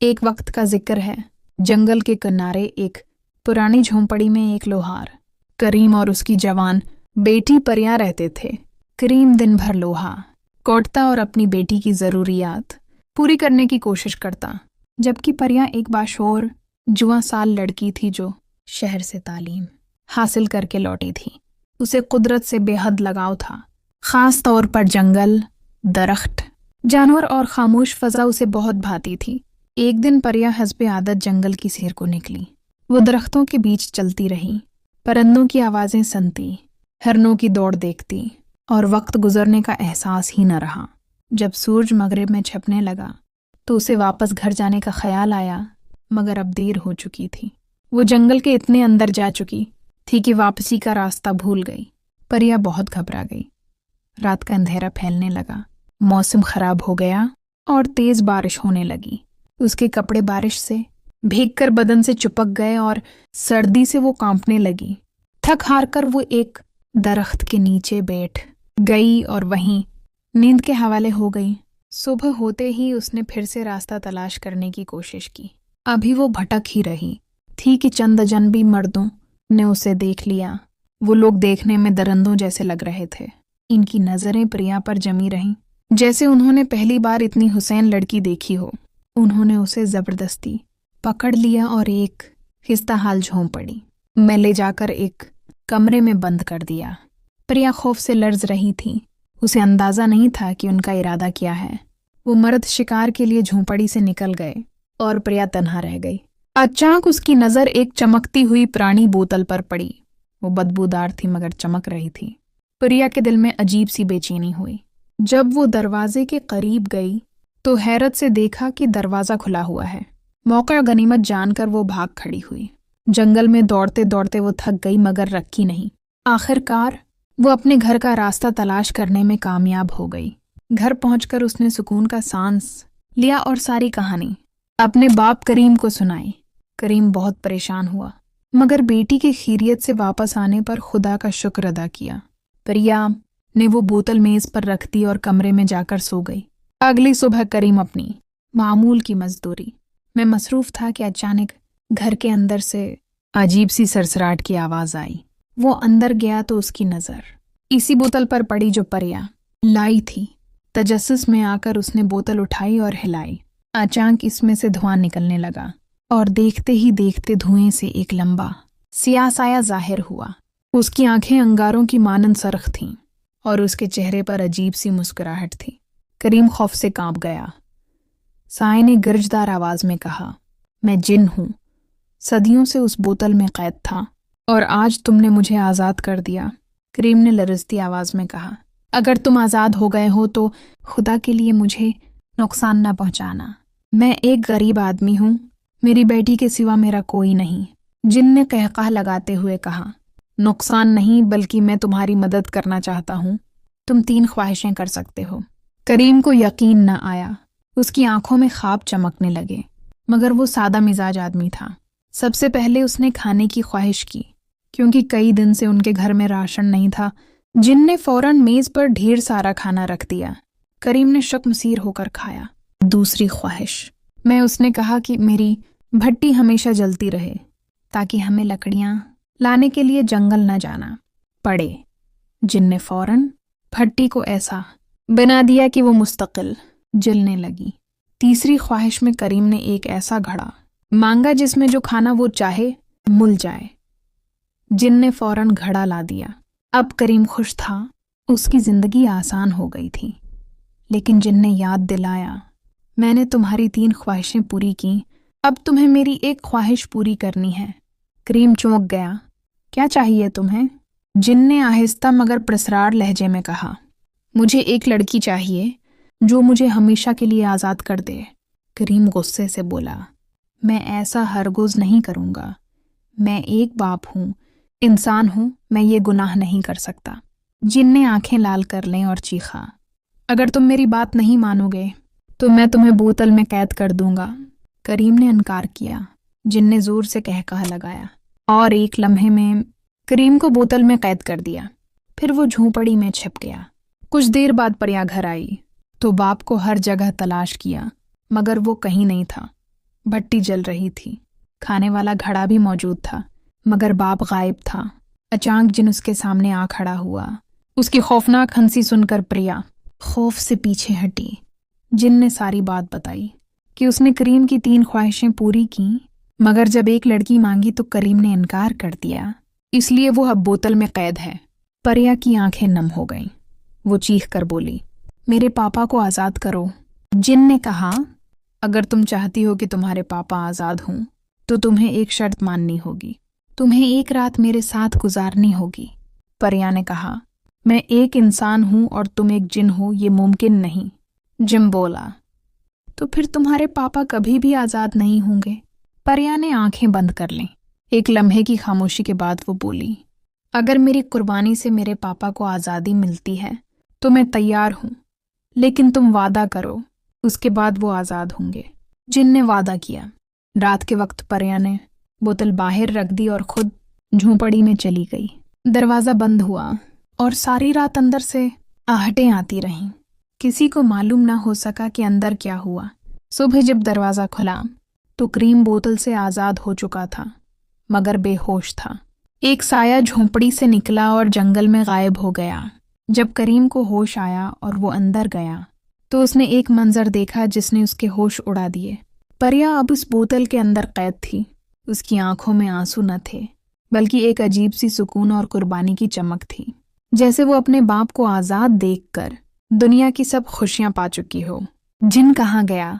एक वक्त का जिक्र है। जंगल के किनारे एक पुरानी झोंपड़ी में एक लोहार करीम और उसकी जवान बेटी परिया रहते थे। करीम दिन भर लोहा कोड़ता और अपनी बेटी की ज़रूरियात पूरी करने की कोशिश करता, जबकि परिया एक बाशोर जुआ साल लड़की थी जो शहर से तालीम हासिल करके लौटी थी। उसे कुदरत से बेहद लगाव था, ख़ास तौर पर जंगल, दरख्त, जानवर और खामोश फ़ज़ा उसे बहुत भाती थी। एक दिन परिया हस्बे आदत जंगल की सैर को निकली। वो दरख्तों के बीच चलती रही, परिंदों की आवाज़ें सुनती, हिरनों की दौड़ देखती और वक्त गुजरने का एहसास ही न रहा। जब सूरज मगरिब में छिपने लगा तो उसे वापस घर जाने का ख्याल आया, मगर अब देर हो चुकी थी। वो जंगल के इतने अंदर जा चुकी थी कि वापसी का रास्ता भूल गई। परिया बहुत घबरा गई। रात का अंधेरा फैलने लगा, मौसम खराब हो गया और तेज़ बारिश होने लगी। उसके कपड़े बारिश से भीगकर बदन से चिपक गए और सर्दी से वो कांपने लगी। थक हार कर वो एक दरख्त के नीचे बैठ गई और वहीं नींद के हवाले हो गई। सुबह होते ही उसने फिर से रास्ता तलाश करने की कोशिश की। अभी वो भटक ही रही थी कि चंद अजनबी मर्दों ने उसे देख लिया। वो लोग देखने में दरिंदों जैसे लग रहे थे। इनकी नज़रें प्रिया पर जमी रहीं, जैसे उन्होंने पहली बार इतनी हुसैन लड़की देखी हो। उन्होंने उसे ज़बरदस्ती पकड़ लिया और एक खिस्ताहाल झोंपड़ी में ले जाकर एक कमरे में बंद कर दिया। प्रिया खौफ से लर्ज रही थी। उसे अंदाज़ा नहीं था कि उनका इरादा क्या है। वो मर्द शिकार के लिए झोंपड़ी से निकल गए और प्रिया तन्हा रह गई। अचानक उसकी नज़र एक चमकती हुई पुरानी बोतल पर पड़ी। वो बदबूदार थी मगर चमक रही थी। प्रिया के दिल में अजीब सी बेचैनी हुई। जब वो दरवाजे के करीब गई तो हैरत से देखा कि दरवाज़ा खुला हुआ है। मौका गनीमत जानकर वो भाग खड़ी हुई। जंगल में दौड़ते दौड़ते वो थक गई मगर रखी नहीं। आखिरकार वो अपने घर का रास्ता तलाश करने में कामयाब हो गई। घर पहुंचकर उसने सुकून का सांस लिया और सारी कहानी अपने बाप करीम को सुनाई। करीम बहुत परेशान हुआ मगर बेटी की खैरियत से वापस आने पर खुदा का शुक्र अदा किया। प्रिया ने वो बोतल मेज़ पर रख दी और कमरे में जाकर सो गई। अगली सुबह करीम अपनी मामूल की मजदूरी में मसरूफ़ था कि अचानक घर के अंदर से अजीब सी सरसराहट की आवाज़ आई। वो अंदर गया तो उसकी नज़र इसी बोतल पर पड़ी जो परिया लाई थी। तजस्सुस में आकर उसने बोतल उठाई और हिलाई। अचानक इसमें से धुआं निकलने लगा और देखते ही देखते धुएं से एक लंबा सियाह साया जाहिर हुआ। उसकी आंखें अंगारों की मानंद सरख थीं और उसके चेहरे पर अजीब सी मुस्कुराहट थी। करीम खौफ से कांप गया। साए ने गर्जदार आवाज़ में कहा, मैं जिन हूँ, सदियों से उस बोतल में कैद था और आज तुमने मुझे आज़ाद कर दिया। करीम ने लरजती आवाज़ में कहा, अगर तुम आज़ाद हो गए हो तो खुदा के लिए मुझे नुकसान न पहुँचाना। मैं एक गरीब आदमी हूँ, मेरी बेटी के सिवा मेरा कोई नहीं। जिन ने कहक़ाह लगाते हुए कहा, नुकसान नहीं बल्कि मैं तुम्हारी मदद करना चाहता हूँ। तुम 3 ख्वाहिशें कर सकते हो। करीम को यकीन न आया। उसकी आंखों में ख्वाब चमकने लगे मगर वो सादा मिजाज आदमी था। सबसे पहले उसने खाने की ख्वाहिश की क्योंकि कई दिन से उनके घर में राशन नहीं था। जिन ने फौरन मेज़ पर ढेर सारा खाना रख दिया। करीम ने शक्मसीर होकर खाया। दूसरी ख्वाहिश में उसने कहा कि मेरी भट्टी हमेशा जलती रहे ताकि हमें लकड़ियाँ लाने के लिए जंगल न जाना पड़े। जिन ने फौरन भट्टी को ऐसा बना दिया कि वो मुस्तकिल जलने लगी। तीसरी ख्वाहिश में करीम ने एक ऐसा घड़ा मांगा जिसमें जो खाना वो चाहे मुल जाए। जिन ने फौरन घड़ा ला दिया। अब करीम खुश था, उसकी ज़िंदगी आसान हो गई थी। लेकिन जिन ने याद दिलाया, मैंने तुम्हारी 3 ख्वाहिशें पूरी की, अब तुम्हें मेरी एक ख्वाहिश पूरी करनी है। करीम चौंक गया। क्या चाहिए तुम्हें? जिन ने आहिस्ता मगर प्रसरार लहजे में कहा, मुझे एक लड़की चाहिए जो मुझे हमेशा के लिए आज़ाद कर दे। करीम गुस्से से बोला, मैं ऐसा हरगिज़ नहीं करूँगा। मैं एक बाप हूँ, इंसान हूँ, मैं ये गुनाह नहीं कर सकता। जिन ने आंखें लाल कर लें और चीखा, अगर तुम मेरी बात नहीं मानोगे तो मैं तुम्हें बोतल में कैद कर दूंगा। करीम ने इनकार किया। जिन ने ज़ोर से कहकहा लगाया और एक लम्हे में करीम को बोतल में कैद कर दिया। फिर वो झोंपड़ी में छिप गया। कुछ देर बाद परिया घर आई तो बाप को हर जगह तलाश किया मगर वो कहीं नहीं था। भट्टी जल रही थी। खाने वाला घड़ा भी मौजूद था, मगर बाप गायब था। अचानक जिन उसके सामने आ खड़ा हुआ। उसकी खौफनाक हंसी सुनकर प्रिया खौफ से पीछे हटी। जिन ने सारी बात बताई कि उसने करीम की 3 ख्वाहिशें पूरी की, मगर जब एक लड़की मांगी तो करीम ने इनकार कर दिया, इसलिए वो अब बोतल में कैद है। प्रिया की आंखें नम हो गईं। वो चीख कर बोली, मेरे पापा को आज़ाद करो। जिन ने कहा, अगर तुम चाहती हो कि तुम्हारे पापा आज़ाद हों तो तुम्हें एक शर्त माननी होगी। तुम्हें एक रात मेरे साथ गुजारनी होगी। प्रिया ने कहा, मैं एक इंसान हूं और तुम एक जिन हो, ये मुमकिन नहीं। जिम बोला, तो फिर तुम्हारे पापा कभी भी आज़ाद नहीं होंगे। प्रिया ने आंखें बंद कर लीं। एक लम्हे की खामोशी के बाद वो बोली, अगर मेरी कुर्बानी से मेरे पापा को आज़ादी मिलती है तो मैं तैयार हूं, लेकिन तुम वादा करो, उसके बाद वो आज़ाद होंगे। जिन ने वादा किया। रात के वक्त प्रिया ने बोतल बाहर रख दी और खुद झोंपड़ी में चली गई। दरवाज़ा बंद हुआ और सारी रात अंदर से आहटें आती रहीं। किसी को मालूम ना हो सका कि अंदर क्या हुआ। सुबह जब दरवाज़ा खुला तो करीम बोतल से आज़ाद हो चुका था, मगर बेहोश था। एक साया झोंपड़ी से निकला और जंगल में गायब हो गया। जब करीम को होश आया और वो अंदर गया तो उसने एक मंजर देखा जिसने उसके होश उड़ा दिए। प्रिया अब उस बोतल के अंदर कैद थी। उसकी आंखों में आंसू न थे, बल्कि एक अजीब सी सुकून और कुर्बानी की चमक थी, जैसे वो अपने बाप को आज़ाद देखकर दुनिया की सब खुशियां पा चुकी हो। जिन कहाँ गया,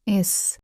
इस